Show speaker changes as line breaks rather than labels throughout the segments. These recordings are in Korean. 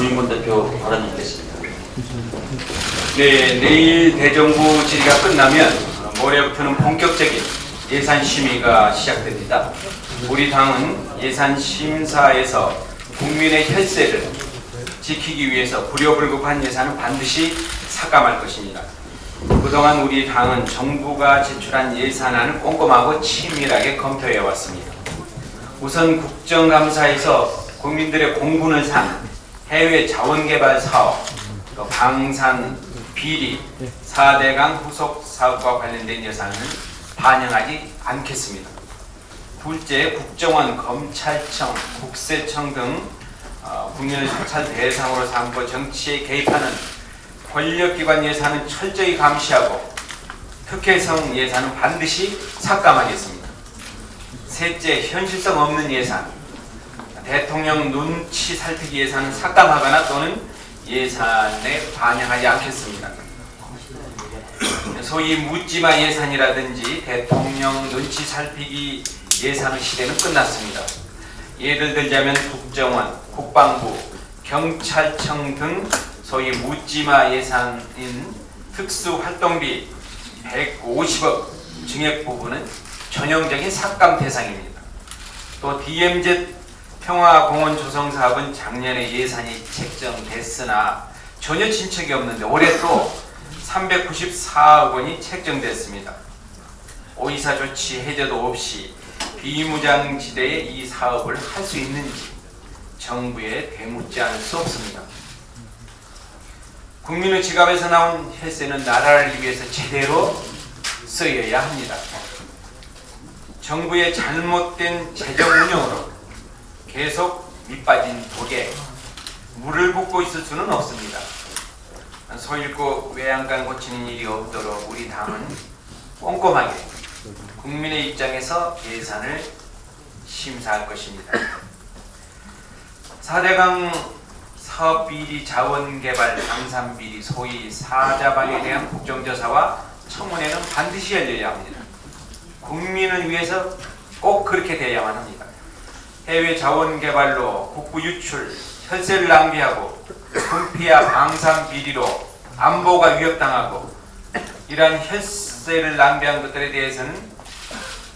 조윤권 대표 발언 있겠습니다.
네, 내일 대정부 질의가 끝나면 모레부터는 본격적인 예산 심의가 시작됩니다. 우리 당은 예산 심사에서 국민의 혈세를 지키기 위해서 불효불급한 예산은 반드시 삭감할 것입니다. 그동안 우리 당은 정부가 제출한 예산안을 꼼꼼하고 치밀하게 검토해 왔습니다. 우선 국정감사에서 국민들의 공분을 산 해외 자원개발 사업, 방산, 비리, 4대강 후속 사업과 관련된 예산은 반영하지 않겠습니다. 둘째, 국정원, 검찰청, 국세청 등 국민을 사찰 대상으로 삼고 정치에 개입하는 권력기관 예산은 철저히 감시하고 특혜성 예산은 반드시 삭감하겠습니다. 셋째, 현실성 없는 예산, 대통령 눈치 살피기 예산은 삭감하거나 또는 예산에 반영하지 않겠습니다. 소위 묻지마 예산이라든지 대통령 눈치 살피기 예산의 시대는 끝났습니다. 예를 들자면 국정원, 국방부, 경찰청 등 소위 묻지마 예산인 특수활동비 150억 증액 부분은 전형적인 삭감 대상입니다. 또 DMZ 평화공원 조성 사업은 작년에 예산이 책정됐으나 전혀 진척이 없는데 올해 또 394억 원이 책정됐습니다. 오이사 조치 해제도 없이 비무장지대에 이 사업을 할 수 있는지 정부에 되묻지 않을 수 없습니다. 국민의 지갑에서 나온 혈세는 나라를 위해서 제대로 쓰여야 합니다. 정부의 잘못된 재정 운영으로 계속 밑빠진 독에 물을 붓고 있을 수는 없습니다. 소 잃고 외양간 고치는 일이 없도록 우리 당은 꼼꼼하게 국민의 입장에서 예산을 심사할 것입니다. 4대강 사업비리, 자원개발, 방산비리, 소위 사자방에 대한 국정조사와 청문회는 반드시 열려야 합니다. 국민을 위해서 꼭 그렇게 돼야만 합니다. 해외 자원개발로 국부 유출, 혈세를 낭비하고 군피와 방산비리로 안보가 위협당하고 이러한 혈세를 낭비한 것들에 대해서는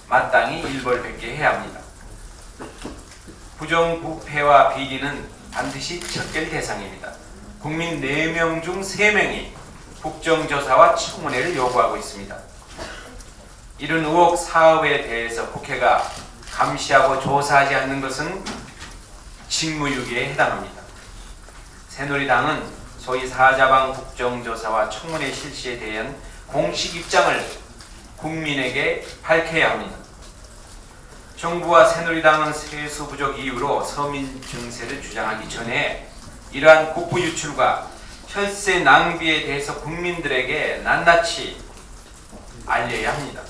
마땅히 일벌백계 해야 합니다. 부정부패와 비리는 반드시 척결 대상입니다. 국민 4명 중 3명이 국정조사와 청문회를 요구하고 있습니다. 이런 의혹 사업에 대해서 국회가 감시하고 조사하지 않는 것은 직무유기에 해당합니다. 새누리당은 소위 사자방 국정조사와 청문회 실시에 대한 공식 입장을 국민에게 밝혀야 합니다. 정부와 새누리당은 세수 부족 이유로 서민 증세를 주장하기 전에 이러한 국부 유출과 혈세 낭비에 대해서 국민들에게 낱낱이 알려야 합니다.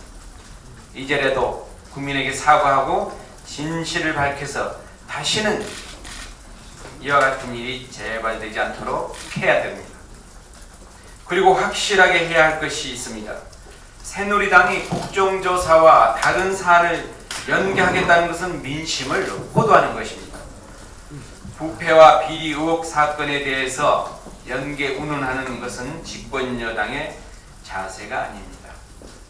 이제라도 국민에게 사과하고 진실을 밝혀서 다시는 이와 같은 일이 재발되지 않도록 해야 됩니다. 그리고 확실하게 해야 할 것이 있습니다. 새누리당이 국정조사와 다른 사안을 연계하겠다는 것은 민심을 호도하는 것입니다. 부패와 비리 의혹 사건에 대해서 연계 운운하는 것은 집권여당의 자세가 아닙니다.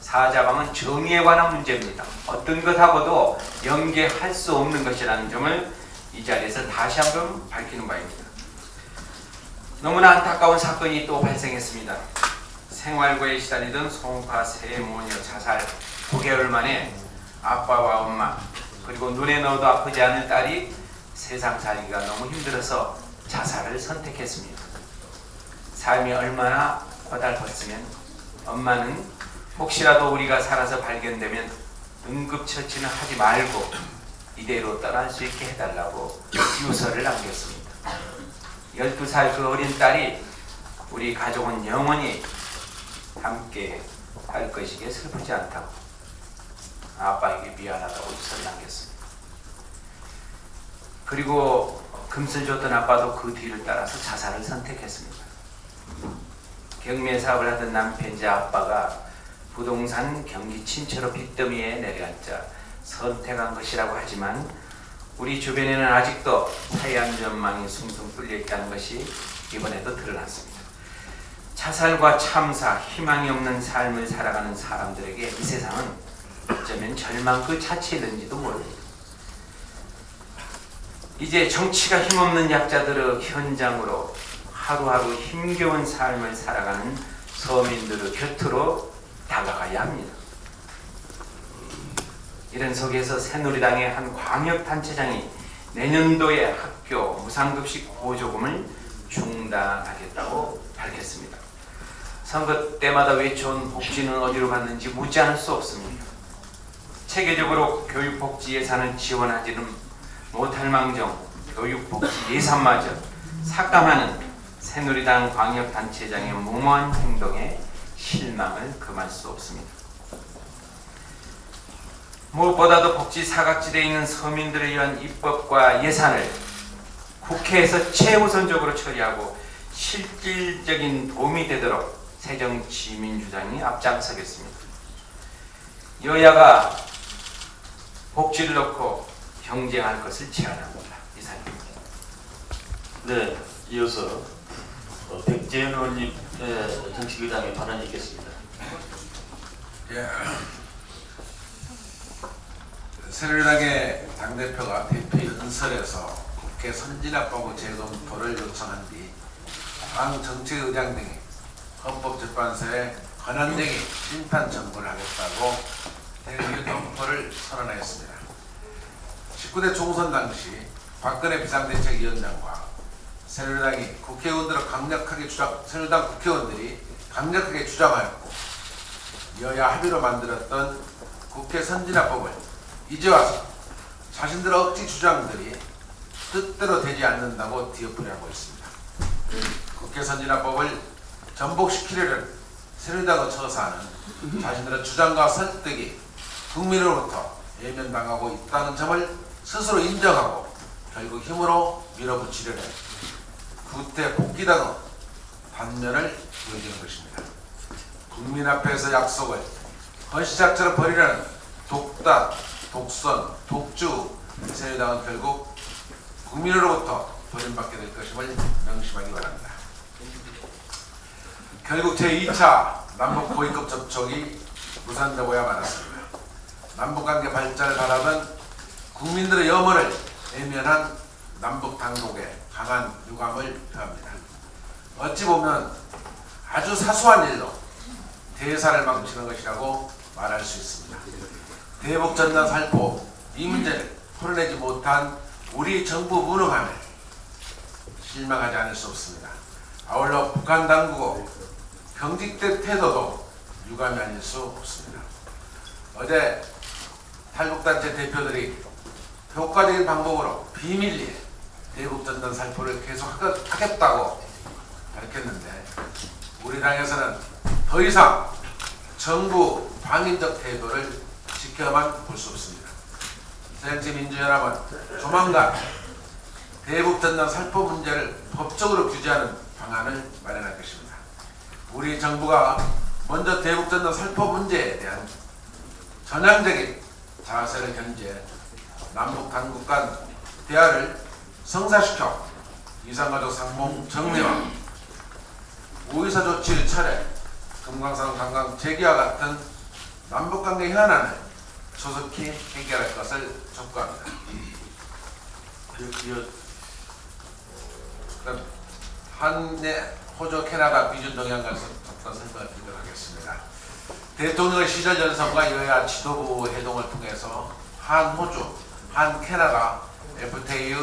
사자방은 정의에 관한 문제입니다. 어떤 것하고도 연계할 수 없는 것이라는 점을 이 자리에서 다시 한번 밝히는 바입니다. 너무나 안타까운 사건이 또 발생했습니다. 생활고에 시달리던 송파 세 모녀 자살 9개월 만에 아빠와 엄마 그리고 눈에 넣어도 아프지 않을 딸이 세상 살기가 너무 힘들어서 자살을 선택했습니다. 삶이 얼마나 고달팠으면 엄마는 혹시라도 우리가 살아서 발견되면 응급처치는 하지 말고 이대로 떠날 수 있게 해달라고 유서를 남겼습니다. 12살 그 어린 딸이 우리 가족은 영원히 함께 할 것이기에 슬프지 않다고 아빠에게 미안하다고 유서를 남겼습니다. 그리고 금슬 줬던 아빠도 그 뒤를 따라서 자살을 선택했습니다. 경매 사업을 하던 남편이자 아빠가 부동산 경기 침체로 빚더미에 내려앉자 선택한 것이라고 하지만 우리 주변에는 아직도 사회안 전망이 숭숭 뚫려 있다는 것이 이번에도 드러났습니다. 자살과 참사, 희망이 없는 삶을 살아가는 사람들에게 이 세상은 어쩌면 절망 그 자체이든지도 모릅니다. 이제 정치가 힘없는 약자들의 현장으로 하루하루 힘겨운 삶을 살아가는 서민들의 곁으로 다가가야 합니다. 이런 속에서 새누리당의 한 광역단체장이 내년도에 학교 무상급식 보조금을 중단하겠다고 밝혔습니다. 선거 때마다 외쳐온 복지는 어디로 갔는지 묻지 않을 수 없습니다. 체계적으로 교육복지 예산을 지원하지는 못할 망정 교육복지 예산마저 삭감하는 새누리당 광역단체장의 무모한 행동에 실망을 금할 수 없습니다. 무엇보다도 복지 사각지대에 있는 서민들을 위한 입법과 예산을 국회에서 최우선적으로 처리하고 실질적인 도움이 되도록 새정치민주당이 앞장서겠습니다. 여야가 복지를 놓고 경쟁할 것을 제안합니다. 이상입니다.
네, 이어서 백재현 의원님의 정치의당의 발언이 있겠습니다.
예. 새누리당의 당대표가 대표 연설에서 국회 선진화법의 재검토를 요청한 뒤 당 정치의장 등이 헌법재판소에 권한쟁의 심판 청구를 하겠다고 대의원 검토를 선언하였습니다. 19대 총선 당시 박근혜 비상대책위원장과 새누리당 국회의원들이 강력하게 주장하였고 여야 합의로 만들었던 국회 선진화법을 이제 와서 자신들의 억지 주장들이 뜻대로 되지 않는다고 뒤엎으려고 있습니다. 국회 선진화법을 전복시키려는 새누리당의 처사는 자신들의 주장과 설득이 국민으로부터 외면당하고 있다는 점을 스스로 인정하고 결국 힘으로 밀어붙이려는 구태 복귀당의 단면을 보여주는 것입니다. 국민 앞에서 약속을 헌시작처럼 버리려는 독단, 독선, 독주 새누리당은 결국 국민으로부터 버림받게 될 것임을 명심하기 바랍니다. 결국 제2차 남북 고위급 접촉이 무산되고야 말았습니다. 남북관계 발전을 바라던 국민들의 염원을 외면한 남북 당국의 강한 유감을 표합니다. 어찌 보면 아주 사소한 일로 대사를 망치는 것이라고 말할 수 있습니다. 대북 전단 살포 이 문제를 풀어내지 못한 우리 정부 무능함에 실망하지 않을 수 없습니다. 아울러 북한 당국의 경직된 태도도 유감이 아닐 수 없습니다. 어제 탈북단체 대표들이 효과적인 방법으로 비밀리에 대북 전단 살포를 계속 하겠다고 밝혔는데 우리 당에서는 더 이상 정부 방임적 태도를 지켜만 볼 수 없습니다. 새정치민주연합은 조만간 대북 전단 살포 문제를 법적으로 규제하는 방안을 마련할 것입니다. 우리 정부가 먼저 대북 전단 살포 문제에 대한 전향적인 자세를 견지해 남북 당국 간 대화를 성사시켜 이산가족 상봉 정리와 우의사 조치의 철회, 금강산 관광 재개와 같은 남북관계 현안을 조속히 해결할 것을 촉구합니다. 그럼 한내 호주 캐나다 비준 동향 관련 설명을 드리도록 하겠습니다. 대통령의 시절 연설과 여야 지도부 회동을 통해서 한 호주, 한 캐나다 FTA의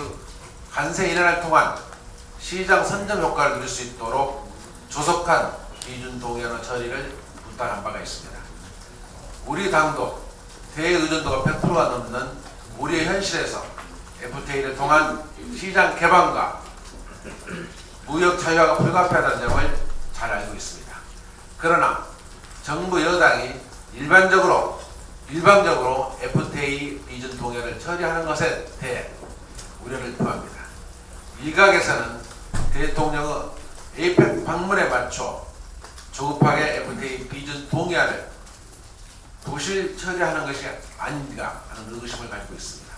관세 인하를 통한 시장 선점 효과를 누릴 수 있도록 조속한 비준 동향의 처리를 부탁한 바가 있습니다. 우리 당도 대의존도가 100%가 넘는 우리의 현실에서 FTA를 통한 시장 개방과 무역 자유화가 불가피하다는 점을 잘 알고 있습니다. 그러나 정부 여당이 일방적으로 FTA 비준 동의를 처리하는 것에 대해 우려를 표합니다. 일각에서는 대통령의 APEC 방문에 맞춰 조급하게 FTA 비준 동의안을 부실 처리하는 것이 아닌가 하는 의구심을 가지고 있습니다.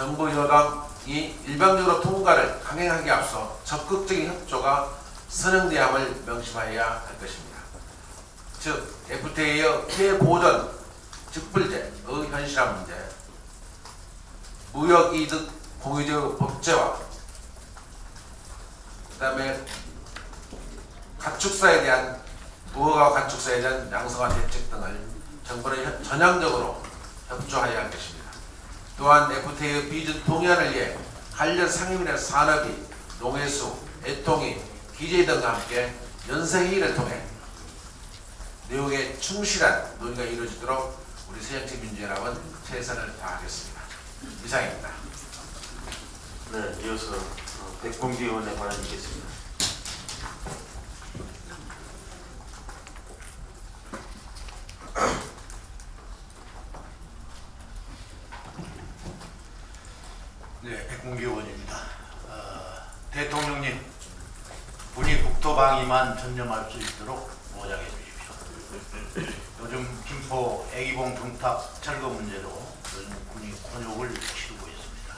정부 여당이 일방적으로 통과를 강행하기 앞서 적극적인 협조가 선행돼야함을 명심하여야 할 것입니다. 즉 FTA의 피해보전 직불제의 현실화 문제, 무역이득 공유제 법제화, 그 다음에 가축사에 대한 부허가 가축사에 대한 양성화 대책 등을 정부는 전향적으로 협조하여야 할 것입니다. 또한 FTA의 비준 동의안을 위해 관련 상임위의 산업이, 농해수, 애통이, 기재 등과 함께 연쇄회의를 통해 내용에 충실한 논의가 이루어지도록 우리 새정치민주연합은 최선을 다하겠습니다. 이상입니다.
네, 이어서 백봉기 의원의 발언이 있겠습니다.
네, 백봉기 의원입니다. 대통령님, 군이 국토방위만 전념할 수 있도록 보장해 주십시오. 요즘 김포 애기봉 등탑 철거 문제로 요즘 군이 곤욕을 치르고 있습니다.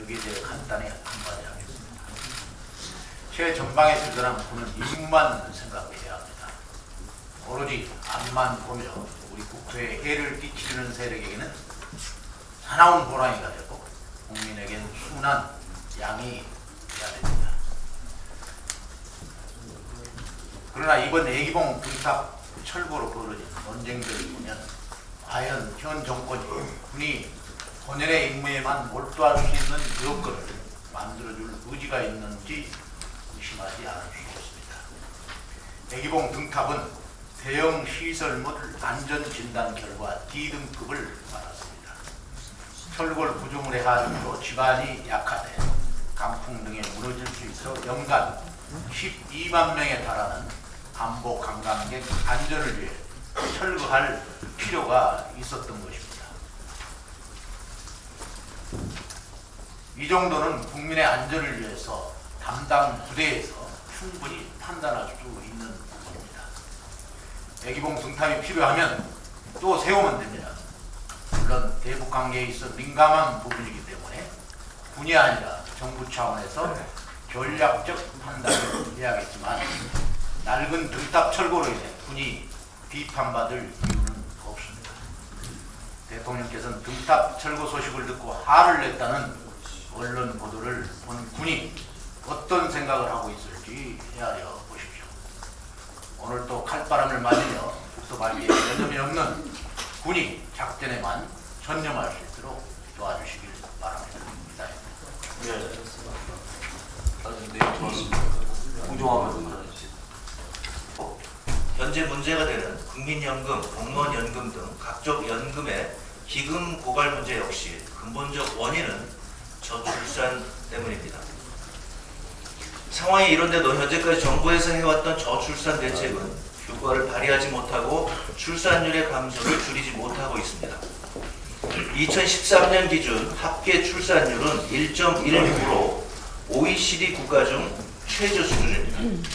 여기에 대해 간단히 한마디 하겠습니다. 최전방에 주둔한 군은 이익만 생각해야 합니다. 오로지 앞만 보며 우리 국토에 해를 끼치는 세력에게는 사나운 호랑이가 되고 국민에겐 순한 양이 돼야 됩니다. 그러나 이번 애기봉 등탑 철거로 벌어진 논쟁들을 보면 과연 현 정권이 군이 본연의 임무에만 몰두할 수 있는 여건을 만들어줄 의지가 있는지 의심하지 않을 수 없습니다. 애기봉 등탑은 대형 시설 및 안전진단 결과 D등급을 받았습니다. 철골 구조물의 하중으로 지반이 약화돼 강풍 등에 무너질 수 있어 연간 12만 명에 달하는 반복 관광객 안전을 위해 철거할 필요가 있었던 것입니다. 이 정도는 국민의 안전을 위해서 담당 부대에서 충분히 판단할 수 있는 부분입니다. 애기봉 등탑이 필요하면 또 세우면 됩니다. 물론 대북 관계에 있어 민감한 부분이기 때문에 군이 아니라 정부 차원에서 전략적 판단을 해야겠지만 낡은 등탑 철거로 인해 군이 비판받을 이유는 없습니다. 대통령께서는 등탑 철거 소식을 듣고 화를 냈다는 언론 보도를 본 군이 어떤 생각을 하고 있을지 헤아려 보십시오. 오늘 또 칼바람을 맞으며 국토발기에 여념이 없는 군이 작전에만 전념할 수 있도록 도와주시길 바랍니다. 이상입니다.
네, 좋았습니다. 공정하게 발언해 주세요.
현재 문제가 되는 국민연금, 공무원연금 등 각종 연금의 기금 고갈 문제 역시 근본적 원인은 저출산 때문입니다. 상황이 이런데도 현재까지 정부에서 해왔던 저출산 대책은 효과를 발휘하지 못하고 출산율의 감소를 줄이지 못하고 있습니다. 2013년 기준 합계 출산율은 1.16%로 OECD 국가 중 최저 수준입니다.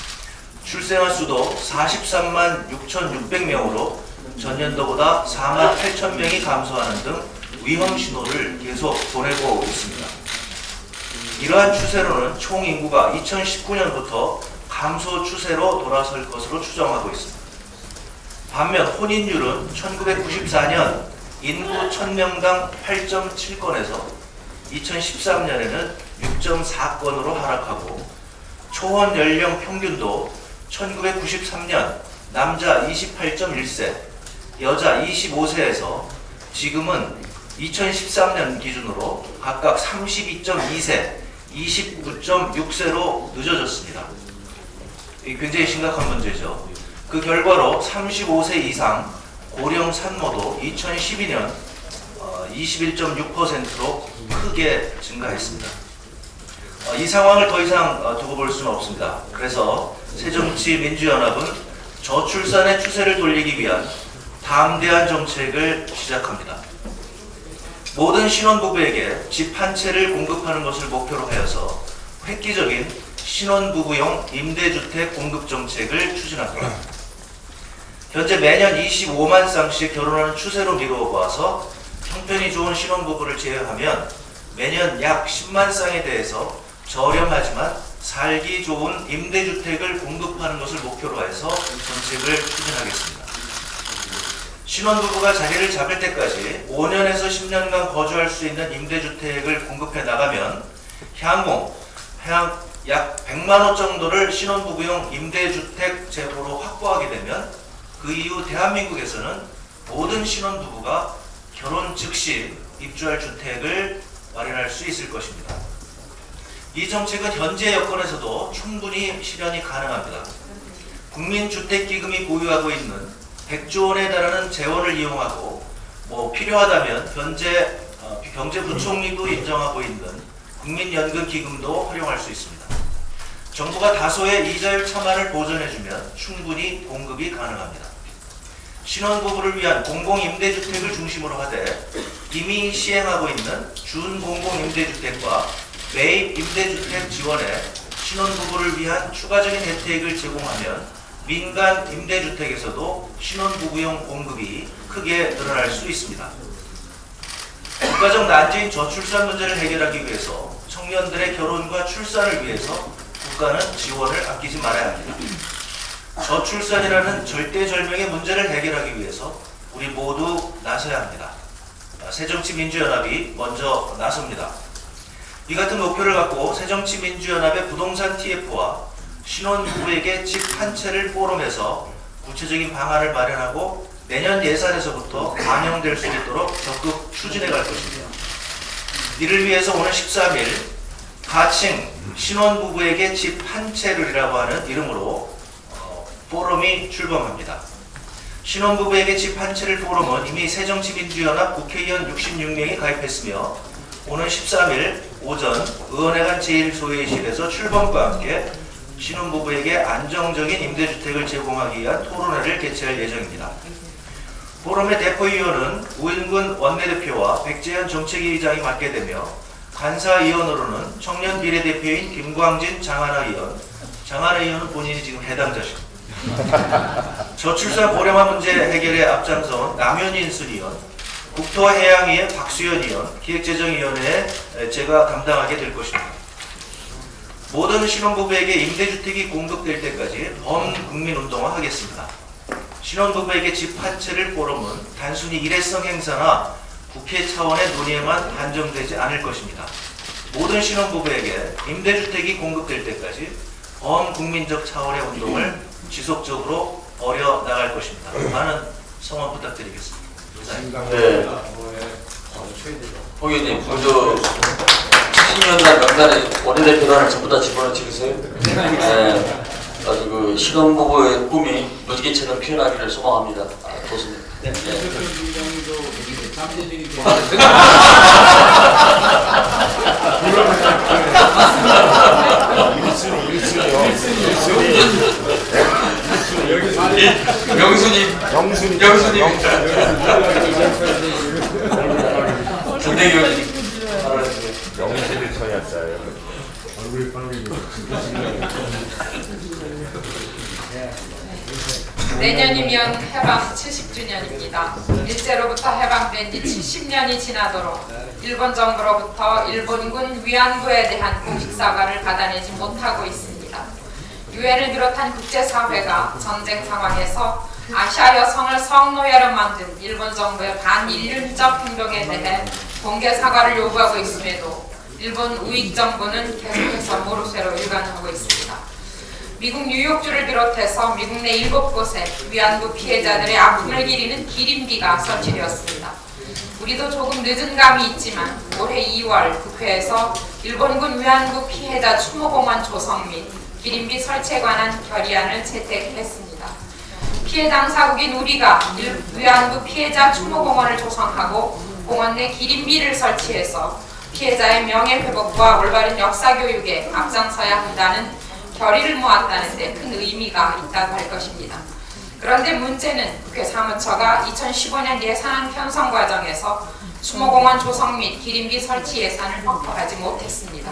출생아 수도 43만 6,600명으로 전년도보다 4만 8천 명이 감소하는 등 위험 신호를 계속 보내고 있습니다. 이러한 추세로는 총 인구가 2019년부터 감소 추세로 돌아설 것으로 추정하고 있습니다. 반면 혼인율은 1994년 인구 1000명당 8.7건에서 2013년에는 6.4건으로 하락하고 초혼 연령 평균도 1993년 남자 28.1세, 여자 25세에서 지금은 2013년 기준으로 각각 32.2세, 29.6세로 늦어졌습니다. 굉장히 심각한 문제죠. 그 결과로 35세 이상 고령 산모도 2012년 21.6%로 크게 증가했습니다. 이 상황을 더 이상 두고 볼 수는 없습니다. 그래서 새정치민주연합은 저출산의 추세를 돌리기 위한 담대한 정책을 시작합니다. 모든 신혼부부에게 집 한 채를 공급하는 것을 목표로 하여서 획기적인 신혼부부용 임대주택 공급 정책을 추진합니다. 현재 매년 25만 쌍씩 결혼하는 추세로 미루어 보아서 형편이 좋은 신혼부부를 제외하면 매년 약 10만 쌍에 대해서 저렴하지만 살기 좋은 임대주택을 공급하는 것을 목표로 해서 정책을 추진하겠습니다. 신혼부부가 자리를 잡을 때까지 5년에서 10년간 거주할 수 있는 임대주택을 공급해 나가면 향후 약 100만 호 정도를 신혼부부용 임대주택 재고로 확보하게 되면 그 이후 대한민국에서는 모든 신혼부부가 결혼 즉시 입주할 주택을 마련할 수 있을 것입니다. 이 정책은 현재 여건에서도 충분히 실현이 가능합니다. 국민주택기금이 보유하고 있는 100조 원에 달하는 재원을 이용하고 필요하다면 현재 경제부총리도 인정하고 있는 국민연금기금도 활용할 수 있습니다. 정부가 다소의 이자율 차만을 보전해주면 충분히 공급이 가능합니다. 신혼부부를 위한 공공임대주택을 중심으로 하되 이미 시행하고 있는 준공공임대주택과 매입임대주택 지원에 신혼부부를 위한 추가적인 혜택을 제공하면 민간 임대주택에서도 신혼부부용 공급이 크게 늘어날 수 있습니다. 국가적 난제인 저출산 문제를 해결하기 위해서 청년들의 결혼과 출산을 위해서 국가는 지원을 아끼지 말아야 합니다. 저출산이라는 절대절명의 문제를 해결하기 위해서 우리 모두 나서야 합니다. 새정치민주연합이 먼저 나섭니다. 이 같은 목표를 갖고 새정치민주연합의 부동산 TF와 신혼부부에게 집 한 채를 포럼해서 구체적인 방안을 마련하고 내년 예산에서부터 반영될 수 있도록 적극 추진해 갈 것입니다. 이를 위해서 오늘 13일 가칭 신혼부부에게 집 한 채를이라고 하는 이름으로 포럼이 출범합니다. 신혼부부에게 집 한 채를 포럼은 이미 새정치민주연합 국회의원 66명이 가입했으며 오늘 13일 오전 의원회관 제1소회의실에서 출범과 함께 신혼부부에게 안정적인 임대주택을 제공하기 위한 토론회를 개최할 예정입니다. 포럼의 대표위원은 우인군 원내대표와 백재현 정책위의장이 맡게 되며 간사위원으로는 청년 비례대표인 김광진 장하나 의원, 장하나 의원은 본인이 지금 해당자십니다. 저출산 고령화 문제 해결에 앞장선 남현인 순의원, 국토해양위의 박수현 의원, 기획재정위원회에 제가 담당하게 될 것입니다. 모든 신혼부부에게 임대주택이 공급될 때까지 범국민운동화 하겠습니다. 신혼부부에게 집 한 채를 포럼은 단순히 일회성 행사나 국회 차원의 논의에만 한정되지 않을 것입니다. 모든 신혼부부에게 임대주택이 공급될 때까지 범국민적 차원의 운동을 지속적으로 벌여나갈 것입니다. 많은 성원 부탁드리겠습니다.
네. 홍의원님, 먼저 70년代명단에 원내대표단을 전부 다 집어넣으시겠어요? 네. 아주 그 신혼부부의 꿈이 무지개처럼 피어나기를 소망합니다. 좋습니다. 네. 명수님. 중대위원님.
영실을 쳐야죠.
내년이면 해방 70주년입니다. 일제로부터 해방된 지 70년이 지나도록 일본 정부로부터 일본군 위안부에 대한 공식 사과를 받아내지 못하고 있습니다. 유엔을 비롯한 국제사회가 전쟁 상황에서 아시아 여성을 성노예로 만든 일본 정부의 반인륜적 행동에 대해 공개 사과를 요구하고 있음에도 일본 우익 정부는 계속해서 모르쇠로 일관하고 있습니다. 미국 뉴욕주를 비롯해서 미국 내 7곳에 위안부 피해자들의 아픔을 기리는 기림비가 설치되었습니다. 우리도 조금 늦은 감이 있지만 올해 2월 국회에서 일본군 위안부 피해자 추모공원 조성 및 기림비 설치에 관한 결의안을 채택했습니다. 피해 당사국인 우리가 위안부 피해자 추모공원을 조성하고 공원 내 기림비를 설치해서 피해자의 명예회복과 올바른 역사교육에 앞장서야 한다는 결의를 모았다는 데 큰 의미가 있다고 할 것입니다. 그런데 문제는 국회 사무처가 2015년 예산안 편성 과정에서 추모공원 조성 및 기림비 설치 예산을 확보하지 못했습니다.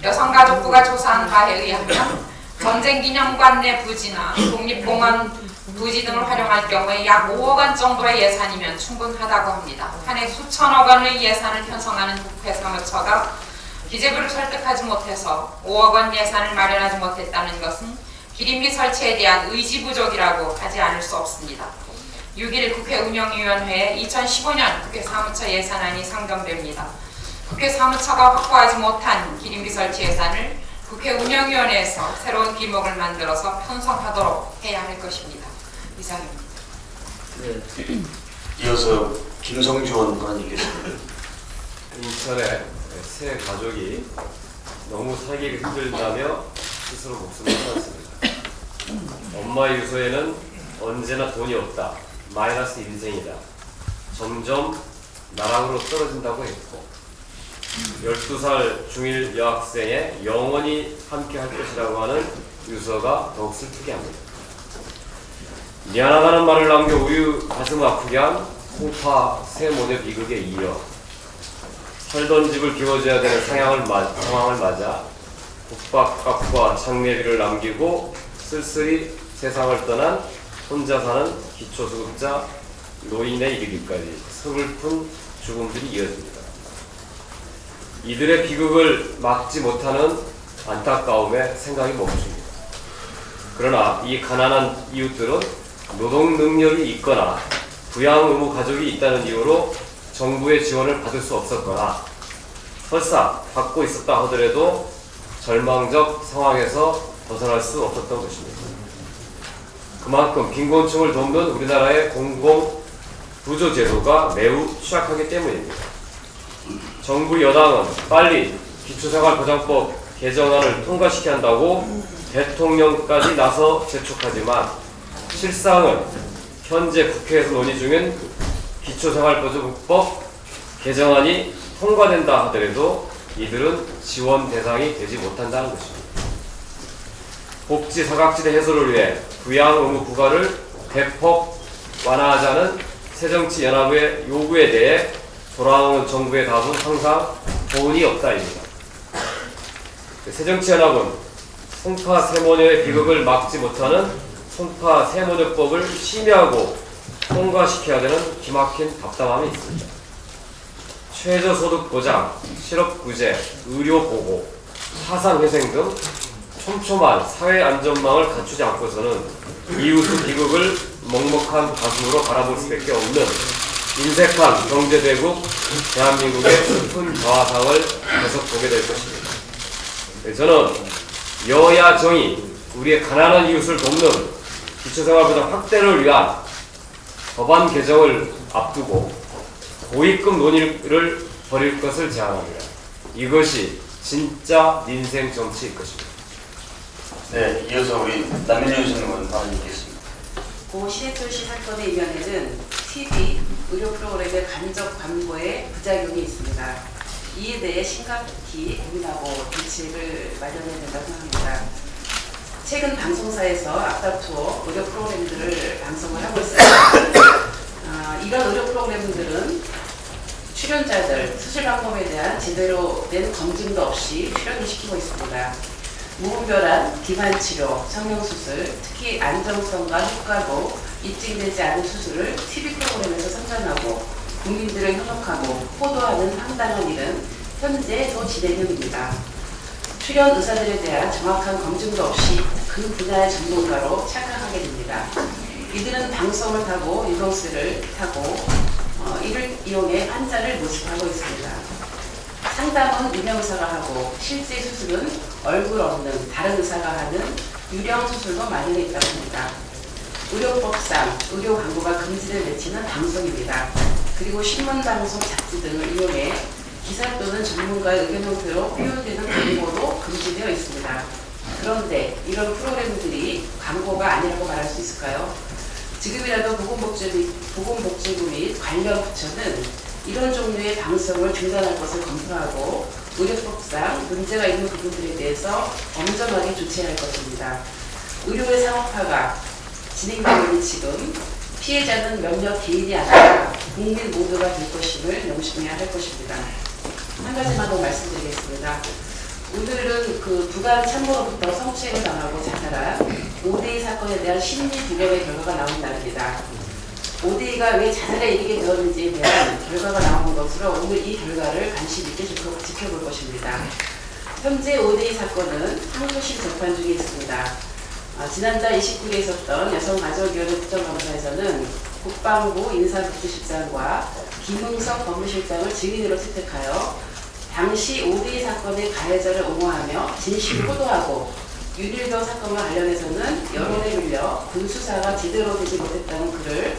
여성가족부가 조사한 바에 의하면 전쟁기념관 내 부지나 독립공원 부지 등을 활용할 경우에 약 5억 원 정도의 예산이면 충분하다고 합니다. 한 해 수천억 원의 예산을 편성하는 국회 사무처가 기재부를 설득하지 못해서 5억 원 예산을 마련하지 못했다는 것은 기림비 설치에 대한 의지 부족이라고 하지 않을 수 없습니다. 6일 국회 운영위원회에 2015년 국회 사무처 예산안이 상정됩니다. 국회 사무처가 확보하지 못한 기림비 설치 예산을 국회 운영위원회에서 새로운 기목을 만들어서 편성하도록 해야 할 것입니다. 이상입니다.
네. 이어서 김성주원 의원님께서는.
인천에 새 가족이 너무 살기 힘들다며 스스로 목숨을 끊었습니다. 엄마 유서에는 언제나 돈이 없다, 마이너스 인생이다, 점점 나락으로 떨어진다고 했고 12살 중1 여학생의 영원히 함께 할 것이라고 하는 유서가 더욱 슬프게 합니다. 미안하다는 말을 남겨 우유 가슴 아프게 한 송파 새모녀 비극에 이어 살던 집을 비워줘야 되는 상황을 맞아 국밥값과 장례비를 남기고 쓸쓸히 세상을 떠난 혼자 사는 기초수급자 노인에 이르기까지 서글픈 죽음들이 이어집니다. 이들의 비극을 막지 못하는 안타까움에 생각이 멈춥니다. 그러나 이 가난한 이웃들은 노동 능력이 있거나 부양 의무 가족이 있다는 이유로 정부의 지원을 받을 수 없었거나 설사 받고 있었다 하더라도 절망적 상황에서 벗어날 수 없었던 것입니다. 그만큼 빈곤층을 돕는 우리나라의 공공부조제도가 매우 취약하기 때문입니다. 정부 여당은 빨리 기초생활보장법 개정안을 통과시켜야 한다고 대통령까지 나서 재촉하지만 실상은 현재 국회에서 논의 중인 기초생활보장법 개정안이 통과된다 하더라도 이들은 지원 대상이 되지 못한다는 것입니다. 복지 사각지대 해소를 위해 부양 의무 부과를 대폭 완화하자는 새정치연합의 요구에 대해 돌아오는 정부의 답은 항상 돈이 없다입니다. 새정치연합은 송파 세모녀의 비극을 막지 못하는 송파 세모녀법을 심의하고 통과시켜야 되는 기막힌 답답함이 있습니다. 최저소득 보장, 실업구제, 의료보호, 화상회생 등 촘촘한 사회 안전망을 갖추지 않고서는 이웃의 비극을 먹먹한 가슴으로 바라볼 수밖에 없는 인색한 경제대국 대한민국의 슬픈 저하상을 계속 보게 될 것입니다. 저는 여야 정의, 우리의 가난한 이웃을 돕는 기초생활보장 확대를 위한 법안 개정을 앞두고 고입금 논의를 벌일 것을 제안합니다. 이것이 진짜 민생 정치일 것입니다.
네, 이어서 우리 남민현 의원님 말씀드리겠습니다.
고 시내철시 사건의 이면에는 TV, 의료 프로그램의 간접 광고의 부작용이 있습니다. 이에 대해 심각히 고민하고 대책을 마련해야 된다고 생각합니다. 최근 방송사에서 아빠 투어 의료 프로그램들을 방송을 하고 있습니다. 이런 의료 프로그램들은 출연자들 수술 방법에 대한 제대로 된 검증도 없이 출연을 시키고 있습니다. 무분별한 기만치료, 성형수술, 특히 안정성과 효과로 입증되지 않은 수술을 TV 프로그램에서 선전하고 국민들을 현혹하고 호도하는 황당한 일은 현재도 진행 중입니다. 출연 의사들에 대한 정확한 검증도 없이 그 분야의 전문가로 착각하게 됩니다. 이들은 방송을 타고 유동수를 타고 이를 이용해 환자를 모집하고 있습니다. 상담은 유명 의사가 하고 실제 수술은 얼굴 없는 다른 의사가 하는 유령 수술도 마련해 있다고 합니다. 의료법상 의료 광고가 금지를 내치는 방송입니다. 그리고 신문방송, 잡지 등을 이용해 기사 또는 전문가의 의견 형태로 표현되는 광고도 금지되어 있습니다. 그런데 이런 프로그램들이 광고가 아니라고 말할 수 있을까요? 지금이라도 보건복지부 및 관련 부처는 이런 종류의 방송을 중단할 것을 검토하고 의료법상 문제가 있는 부분들에 대해서 엄정하게 조치할 것입니다. 의료의 상업화가 진행되고 있는 지금 피해자는 몇몇 개인이 아니라 국민 모두가 될 것임을 명심해야 할 것입니다. 한 가지만 더 말씀드리겠습니다. 오늘은 그 부관 참모로부터 성추행을 당하고 자살한 5대2 사건에 대한 심리 부검의 결과가 나온 날입니다. 5대2가 왜 자살에 이르게 되었는지에 대한 결과가 나온 것으로 오늘 이 결과를 관심 있게 지켜볼 것입니다. 현재 5대2 사건은 항소심 재판 중에 있습니다. 지난달 29일에 있었던 여성가족위원회 국정감사에서는 국방부 인사복지실장과 김웅석 법무실장을 증인으로 채택하여 당시 5대2 사건의 가해자를 옹호하며 진실을 호도하고 윤일병 사건과 관련해서는 여론에 밀려 군수사가 제대로 되지 못했다는 글을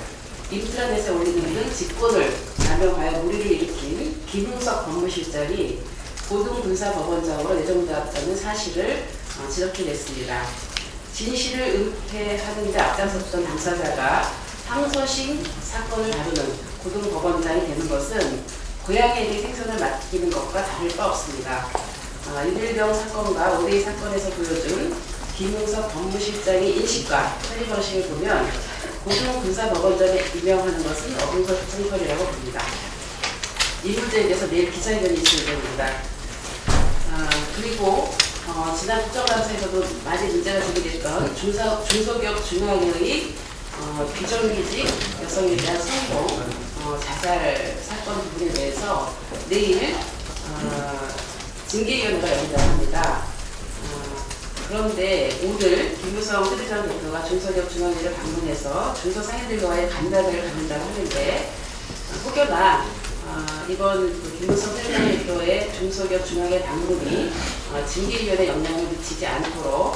인트라넷에 올리는 등 직권을 남용하여 무리를 일으킨 김웅석 법무실장이 고등군사법원장으로 내정되었다는 사실을 지적해냈습니다. 진실을 은폐하는 데 앞장섰던 당사자가 항소심 사건을 다루는 고등법원장이 되는 것은 고양이에게 생선을 맡기는 것과 다를 바 없습니다. 윤일병 사건과 5대2 사건에서 보여준 김웅석 법무실장의 인식과 처리 방식을 보면 고등군사법원장에 임명하는 것은 어불성설이라고 봅니다. 이 문제에 대해서 내일 기자회견이 있을 예정입니다. 그리고 지난 국정감사에서도 많이 문제가 제기됐던 중소기업 중앙회의 비정규직 여성에 대한 성공 자살 사건 부분에 대해서 내일 징계위원회가 연장합니다. 그런데 오늘 김무성 새누리당 대표가 중소기업 중앙회를 방문해서 중소상인들과의 간담회를 갖는다고 하는데 혹여나 이번 김무성 새누리당 대표의 중소기업 중앙회 방문이 징계위원회 영향을 미치지 않도록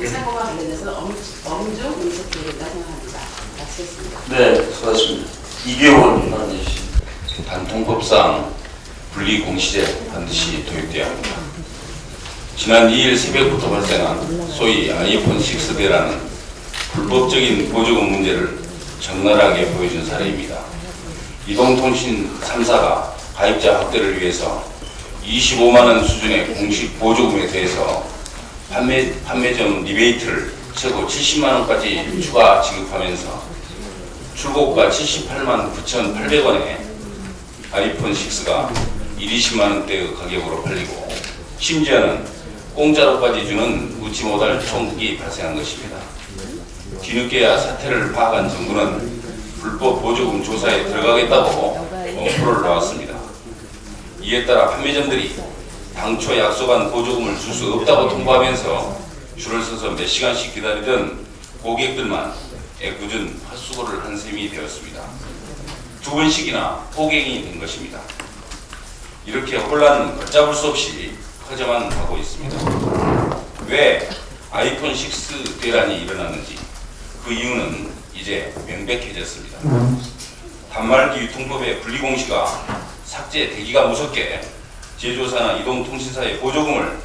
이 사건과 관련해서 엄중 응석해야 된다 생각합니다. 마치겠습니다.
네, 수고하셨습니다. 이계원 발언해 주십니다.
단통법상 분리공시제 반드시 도입돼야 합니다. 지난 2일 새벽부터 발생한 소위 아이폰 6대라는 불법적인 보조금 문제를 적나라하게 보여준 사례입니다. 이동통신 3사가 가입자 확대를 위해서 25만원 수준의 공식 보조금에 대해서 판매점 리베이트를 최고 70만원까지 추가 지급하면서 출고가 78만 9,800원에 아이폰 6가 120만원대의 가격으로 팔리고 심지어는 공짜로까지 주는 묻지 못할 총국이 발생한 것입니다. 뒤늦게야 사태를 파악한 정부는 불법 보조금 조사에 들어가겠다고 공포를 놓았습니다. 이에 따라 판매점들이 당초 약속한 보조금을 줄 수 없다고 통보하면서 줄을 서서 몇 시간씩 기다리던 고객들만 애꿎은 헛수고를 한 셈이 되었습니다. 2번씩이나 포갱이 된 것입니다. 이렇게 혼란은 걷잡을 수 없이 커져만 가고 있습니다. 왜 아이폰 6 대란이 일어났는지 그 이유는 이제 명백해졌습니다. 단말기 유통법의 분리공시가 삭제되기가 무섭게 제조사나 이동통신사의 보조금을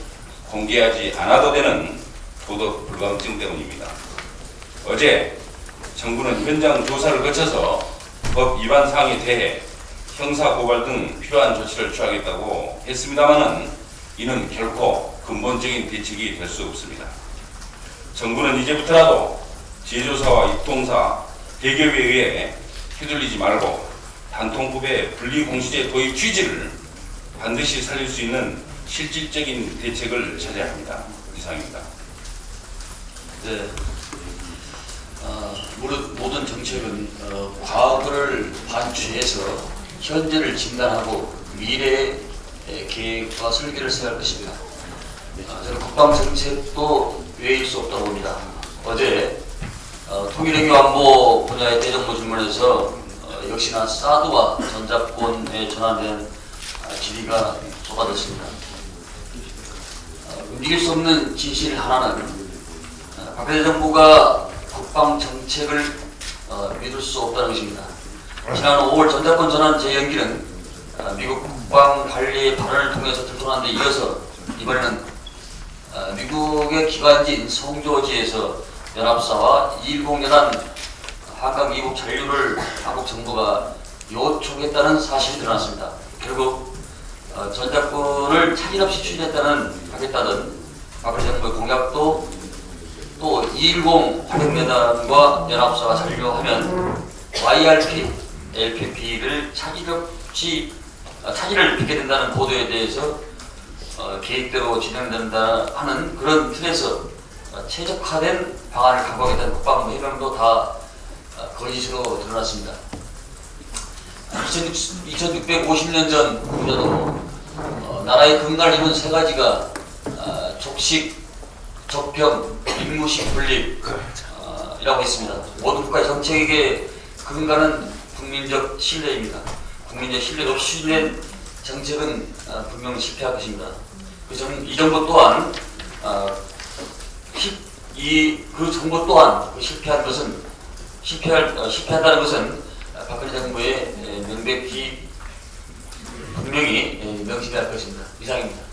공개하지 않아도 되는 도덕 불감증 때문입니다. 어제 정부는 현장 조사를 거쳐서 법 위반 사항에 대해 형사고발 등 필요한 조치를 취하겠다고 했습니다마는 이는 결코 근본적인 대책이 될 수 없습니다. 정부는 이제부터라도 제조사와 유통사, 대기업에 의해 휘둘리지 말고 단통법의 분리공시제 도입 취지를 반드시 살릴 수 있는 실질적인 대책을 찾아야 합니다. 이상입니다.
네. 모든 정책은 과거를 반추해서 현재를 진단하고 미래의 계획과 설계를 세워야 할 것입니다. 저는 국방정책도 외일 수 없다고 봅니다. 어제 통일외교안보 분야의 대정부 질문에서 역시나 사드와 전작권에 전환된 질의가 쏟아졌습니다. 움직일 수 없는 진실 하나는 박근혜 정부가 국방 정책을 믿을 수 없다는 것입니다. 지난 5월 전작권 전환 재연기는 미국 국방 관리의 발언을 통해서 드러난 데 이어서 이번에는 미국의 기관지인 성조지에서 연합사와 210 연안 한강 이국 잔류를 한국 정부가 요청했다는 사실이 드러났습니다. 결국 전작권을 차질 없이 추진하겠다는 박근혜 정부의 공약도 또 210 화력연합과 연합사가 잔류하면 YRP, LPP를 차질을 빚게 된다는 보도에 대해서 계획대로 진행된다 하는 그런 틀에서 최적화된 방안을 갖고 있다는 국방부 해명도 다 거짓으로 드러났습니다. 2650년 전 우리도 나라의 근간을 이룬 세 가지가 족식, 적평, 임무식 분립 이라고 했습니다. 모든 국가의 정책의 근간은 국민적 신뢰입니다. 국민적 신뢰가 없이 추진된 정책은 분명 실패할 것입니다. 이 정부 또한 그 정부 또한 실패한다는 것은 박근혜 정부의 명백히 분명히 명심해야 할 것입니다. 이상입니다.